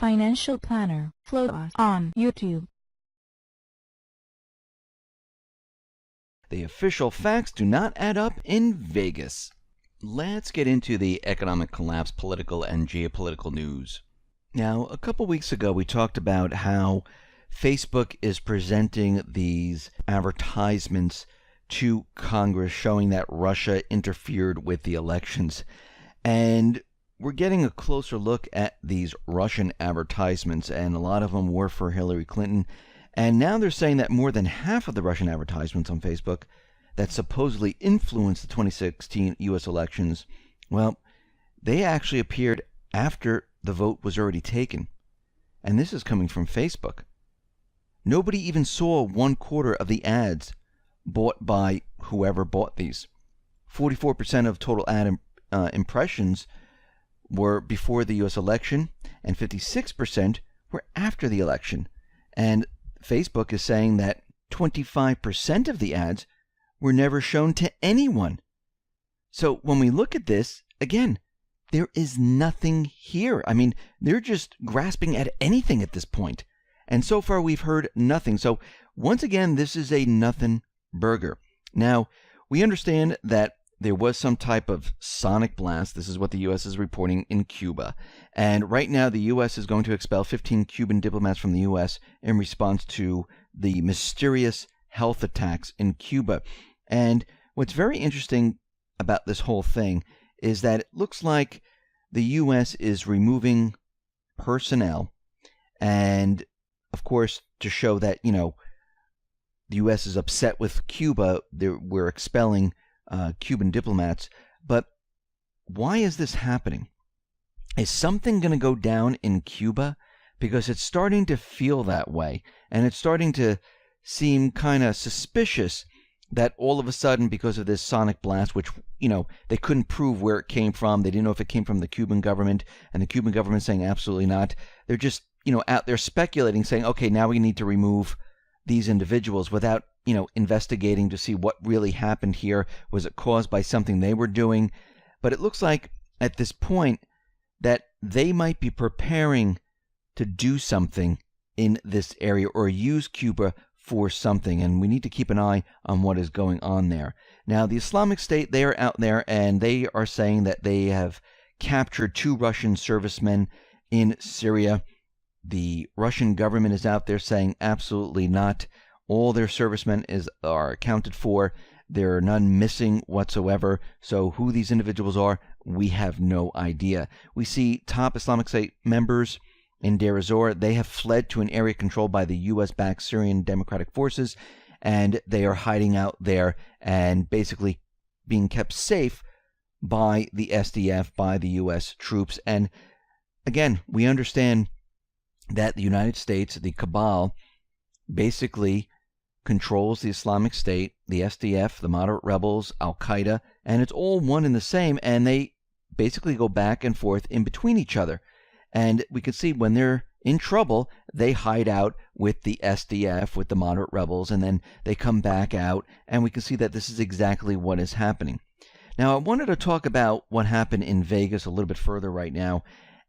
Financial Planner. Follow us on YouTube. The official facts do not add up in Vegas. Let's get into the economic collapse, political and geopolitical news. Now, a couple weeks ago, we talked about how Facebook is presenting these advertisements to Congress showing that Russia interfered with the elections. And we're getting a closer look at these Russian advertisements, and a lot of them were for Hillary Clinton. And now they're saying that more than half of the Russian advertisements on Facebook that supposedly influenced the 2016 U.S. elections, well, they actually appeared after the vote was already taken. And this is coming from Facebook. Nobody even saw 1/4 of the ads bought by whoever bought these. 44% of total ad impressions were before the U.S. election, and 56% were after the election. And Facebook is saying that 25% of the ads were never shown to anyone. So when we look at this, again, there is nothing here. I mean, they're just grasping at anything at this point. And so far, we've heard nothing. So once again, this is a nothing burger. Now, we understand that there was some type of sonic blast. This is what the U.S. is reporting in Cuba. And right now, the U.S. is going to expel 15 Cuban diplomats from the U.S. in response to the mysterious health attacks in Cuba. And what's very interesting about this whole thing is that it looks like the U.S. is removing personnel, and of course, to show that, the U.S. is upset with Cuba, we're expelling Cuban diplomats. But why is this happening? Is something going to go down in Cuba? Because it's starting to feel that way, and it's starting to seem kind of suspicious that all of a sudden, because of this sonic blast, which, they couldn't prove where it came from. They didn't know if it came from the Cuban government, and the Cuban government saying absolutely not. They're just, out there speculating, saying, okay, now we need to remove these individuals without, investigating to see what really happened here. Was it caused by something they were doing? But it looks like at this point that they might be preparing to do something in this area or use Cuba for something, and we need to keep an eye on what is going on there. Now, the Islamic State, they are out there, and they are saying that they have captured 2 Russian servicemen in Syria. The Russian government is out there saying absolutely not. All their servicemen are accounted for. There are none missing whatsoever. So who these individuals are, we have no idea. We see top Islamic State members in Deir ez-Zor. They have fled to an area controlled by the U.S.-backed Syrian Democratic Forces, and they are hiding out there and basically being kept safe by the SDF, by the U.S. troops. And again, we understand that the United States, the cabal, basically controls the Islamic State, the SDF, the moderate rebels, Al-Qaeda, and it's all one and the same, and they basically go back and forth in between each other. And we can see when they're in trouble, they hide out with the SDF, with the moderate rebels, and then they come back out, and we can see that this is exactly what is happening. Now, I wanted to talk about what happened in Vegas a little bit further right now,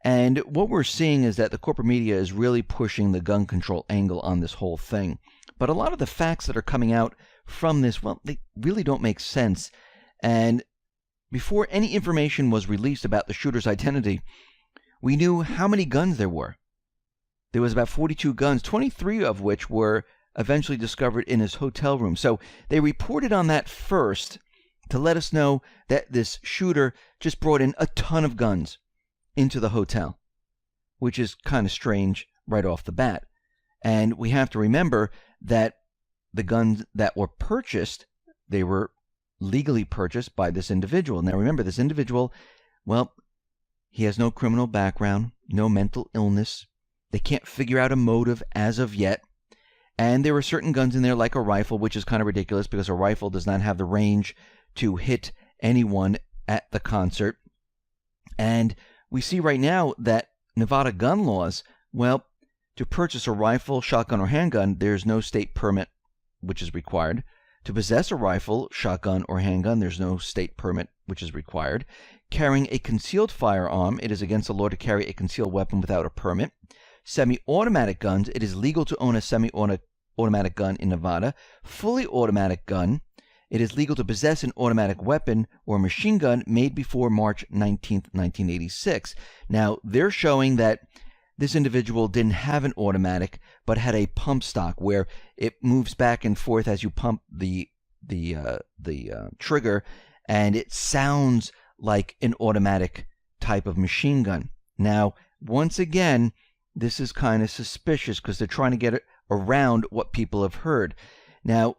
and what we're seeing is that the corporate media is really pushing the gun control angle on this whole thing. But a lot of the facts that are coming out from this, well, they really don't make sense. And before any information was released about the shooter's identity, we knew how many guns there were. There was about 42 guns, 23 of which were eventually discovered in his hotel room. So they reported on that first to let us know that this shooter just brought in a ton of guns into the hotel, which is kind of strange right off the bat. And we have to remember that the guns that were purchased, they were legally purchased by this individual. Now remember, this individual, well, he has no criminal background, no mental illness. They can't figure out a motive as of yet. And there were certain guns in there, like a rifle, which is kind of ridiculous because a rifle does not have the range to hit anyone at the concert. And we see right now that Nevada gun laws, well, to purchase a rifle, shotgun, or handgun, there's no state permit which is required. To possess a rifle, shotgun, or handgun, there's no state permit which is required. Carrying a concealed firearm, it is against the law to carry a concealed weapon without a permit. Semi-automatic guns, it is legal to own a semi-automatic gun in Nevada. Fully automatic gun, it is legal to possess an automatic weapon or machine gun made before March 19th, 1986. Now, they're showing that this individual didn't have an automatic, but had a pump stock where it moves back and forth as you pump the trigger, and it sounds like an automatic type of machine gun. Now, once again, this is kind of suspicious because they're trying to get around what people have heard. Now,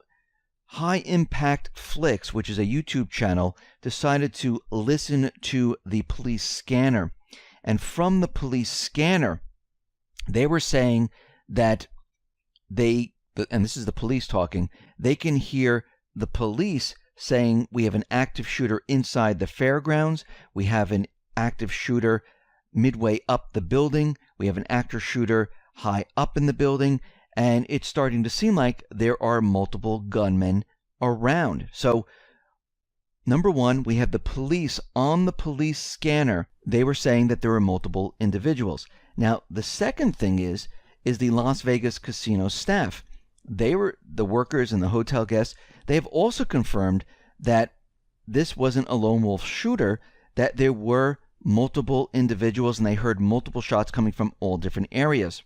High Impact Flicks, which is a YouTube channel, decided to listen to the police scanner. And from the police scanner, they were saying that and this is the police talking, they can hear the police saying we have an active shooter inside the fairgrounds, we have an active shooter midway up the building, we have an active shooter high up in the building, and it's starting to seem like there are multiple gunmen around. So, number one, we have the police on the police scanner. They were saying that there were multiple individuals. Now, the second thing is the Las Vegas casino staff. They were the workers and the hotel guests. They have also confirmed that this wasn't a lone wolf shooter, that there were multiple individuals and they heard multiple shots coming from all different areas.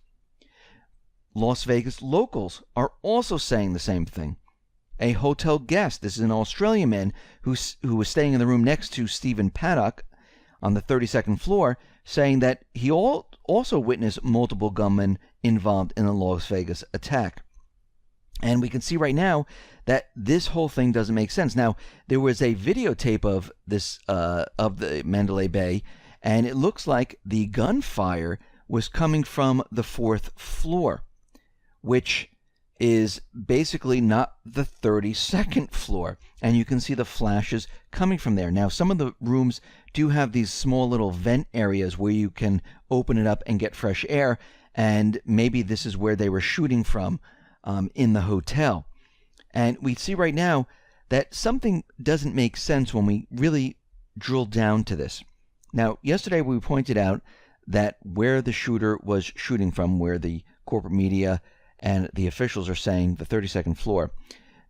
Las Vegas locals are also saying the same thing. A hotel guest, this is an Australian man who was staying in the room next to Stephen Paddock on the 32nd floor, saying that he also witnessed multiple gunmen involved in the Las Vegas attack. And we can see right now that this whole thing doesn't make sense. Now, there was a videotape of this of the Mandalay Bay, and it looks like the gunfire was coming from the 4th floor, which is basically not the 32nd floor. And you can see the flashes coming from there. Now, some of the rooms do have these small little vent areas where you can open it up and get fresh air, and maybe this is where they were shooting from in the hotel. And we see right now that something doesn't make sense when we really drill down to this. Now, yesterday we pointed out that where the shooter was shooting from, where the corporate media and the officials are saying the 32nd floor,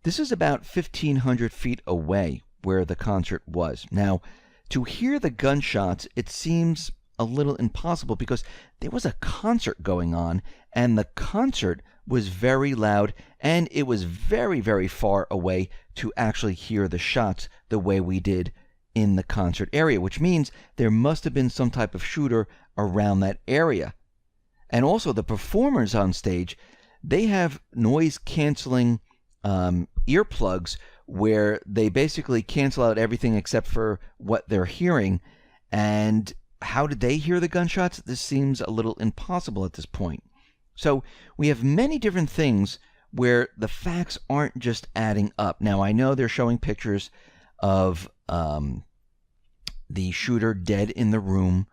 this is about 1,500 feet away where the concert was. Now, to hear the gunshots, it seems a little impossible because there was a concert going on, and the concert was very loud, and it was very, very far away to actually hear the shots the way we did in the concert area, which means there must have been some type of shooter around that area. And also the performers on stage, they have noise-canceling earplugs where they basically cancel out everything except for what they're hearing. And how did they hear the gunshots? This seems a little impossible at this point. So we have many different things where the facts aren't just adding up. Now, I know they're showing pictures of the shooter dead in the room,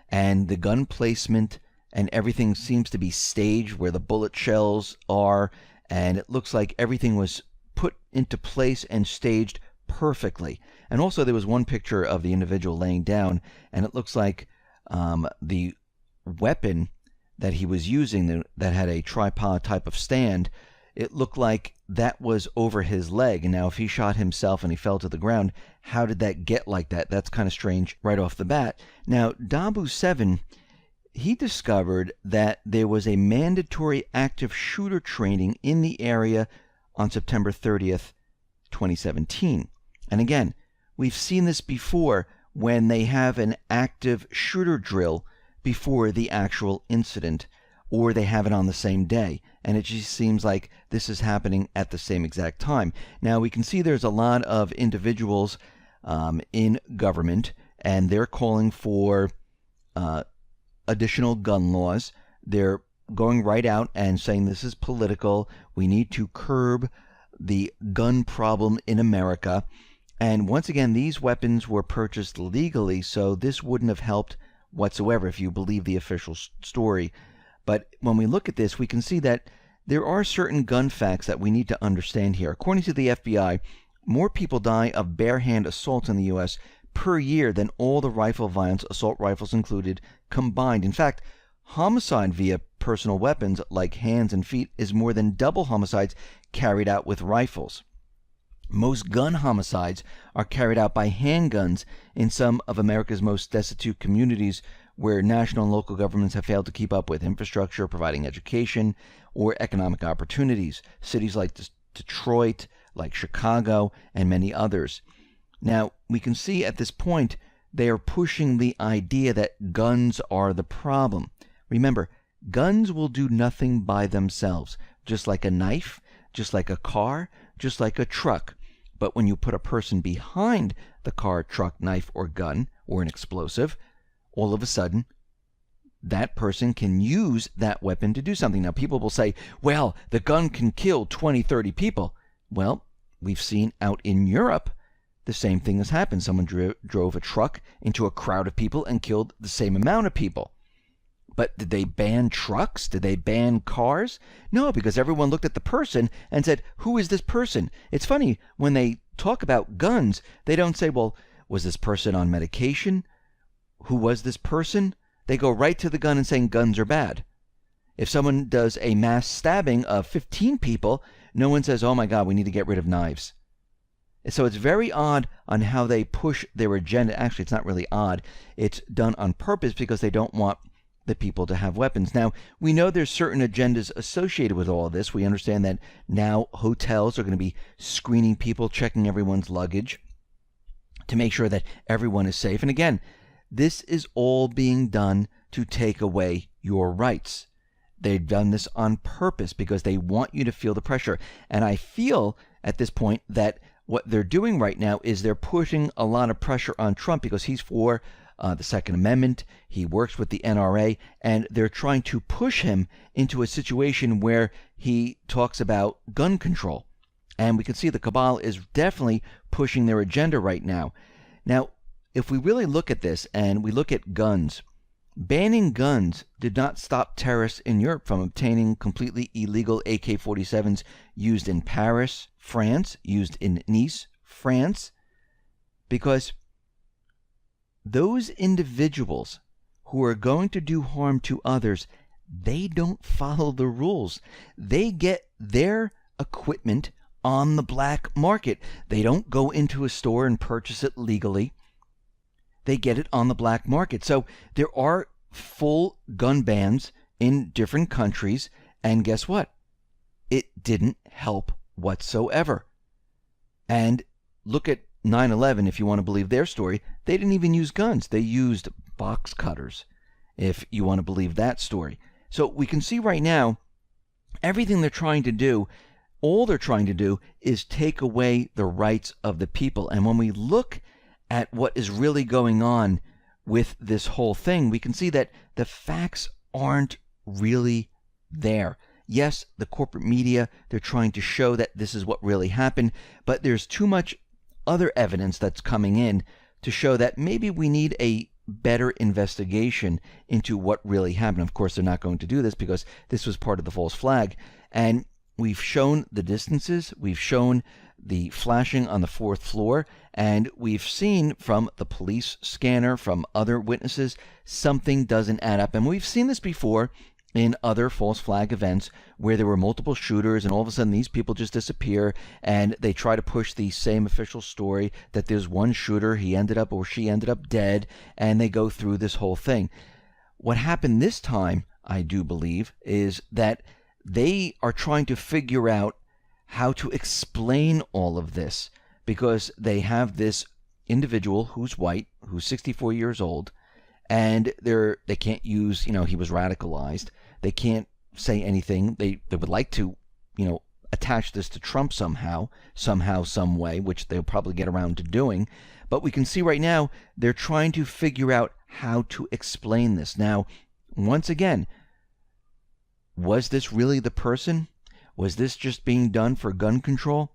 and the gun placement and everything seems to be staged where the bullet shells are, and it looks like everything was put into place and staged perfectly. And also there was one picture of the individual laying down, and it looks like the weapon that he was using that had a tripod type of stand, it looked like that was over his leg. And now if he shot himself and he fell to the ground, how did that get like that? That's kind of strange right off the bat. Now, Dabu 7, he discovered that there was a mandatory active shooter training in the area on September 30th, 2017. And again, we've seen this before when they have an active shooter drill before the actual incident, or they have it on the same day. And it just seems like this is happening at the same exact time. Now, we can see there's a lot of individuals in government, and they're calling for additional gun laws. They're going right out and saying this is political. We need to curb the gun problem in America. And once again, these weapons were purchased legally, so this wouldn't have helped whatsoever if you believe the official story. But when we look at this, we can see that there are certain gun facts that we need to understand here. According to the FBI, more people die of bare-hand assaults in the U.S. per year than all the rifle violence, assault rifles included, combined. In fact, homicide via personal weapons like hands and feet is more than double homicides carried out with rifles. Most gun homicides are carried out by handguns in some of America's most destitute communities where national and local governments have failed to keep up with infrastructure, providing education, or economic opportunities. Cities like Detroit, like Chicago, and many others. Now, we can see at this point they are pushing the idea that guns are the problem. Remember, guns will do nothing by themselves, just like a knife, just like a car, just like a truck. But when you put a person behind the car, truck, knife, or gun, or an explosive, all of a sudden, that person can use that weapon to do something. Now, people will say, well, the gun can kill 20, 30 people. Well, we've seen out in Europe, the same thing has happened. Someone drove a truck into a crowd of people and killed the same amount of people. But did they ban trucks? Did they ban cars? No, because everyone looked at the person and said, who is this person? It's funny, when they talk about guns, they don't say, well, was this person on medication? Who was this person? They go right to the gun and saying guns are bad. If someone does a mass stabbing of 15 people, no one says, oh my God, we need to get rid of knives. So it's very odd on how they push their agenda. Actually, it's not really odd. It's done on purpose because they don't want the people to have weapons. Now, we know there's certain agendas associated with all of this. We understand that now hotels are going to be screening people, checking everyone's luggage to make sure that everyone is safe. And again, this is all being done to take away your rights. They've done this on purpose because they want you to feel the pressure. And I feel at this point that what they're doing right now is they're putting a lot of pressure on Trump because he's for the Second Amendment. He works with the NRA, and they're trying to push him into a situation where he talks about gun control. And we can see the cabal is definitely pushing their agenda right now. Now, if we really look at this and we look at guns, banning guns did not stop terrorists in Europe from obtaining completely illegal AK-47s used in Paris, France, used in Nice, France, because those individuals who are going to do harm to others, they don't follow the rules. They get their equipment on the black market. They don't go into a store and purchase it legally. They get it on the black market. So there are full gun bans in different countries, and guess what? It didn't help whatsoever. And look at 9/11, if you want to believe their story. They didn't even use guns. They used box cutters, if you want to believe that story. So we can see right now, everything they're trying to do, all they're trying to do is take away the rights of the people. And when we look at what is really going on with this whole thing, we can see that the facts aren't really there. Yes, the corporate media, they're trying to show that this is what really happened, but there's too much other evidence that's coming in to show that maybe we need a better investigation into what really happened. Of course, they're not going to do this because this was part of the false flag. And we've shown the distances, we've shown the flashing on the 4th floor, and we've seen from the police scanner, from other witnesses, something doesn't add up. And we've seen this before in other false flag events where there were multiple shooters and all of a sudden these people just disappear and they try to push the same official story that there's one shooter, he ended up or she ended up dead, and they go through this whole thing. What happened this time, I do believe, is that they are trying to figure out how to explain all of this because they have this individual who's white, who's 64 years old, and they can't use, he was radicalized. They can't say anything. They would like to, attach this to Trump somehow, some way, which they'll probably get around to doing. But we can see right now they're trying to figure out how to explain this. Now, once again, was this really the person? Was this just being done for gun control?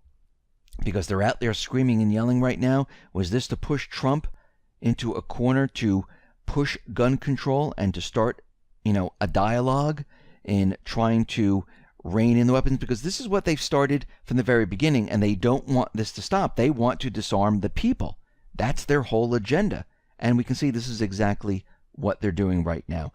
Because they're out there screaming and yelling right now. Was this to push Trump into a corner to push gun control and to start, a dialogue in trying to rein in the weapons? Because this is what they've started from the very beginning, and they don't want this to stop. They want to disarm the people. That's their whole agenda. And we can see this is exactly what they're doing right now.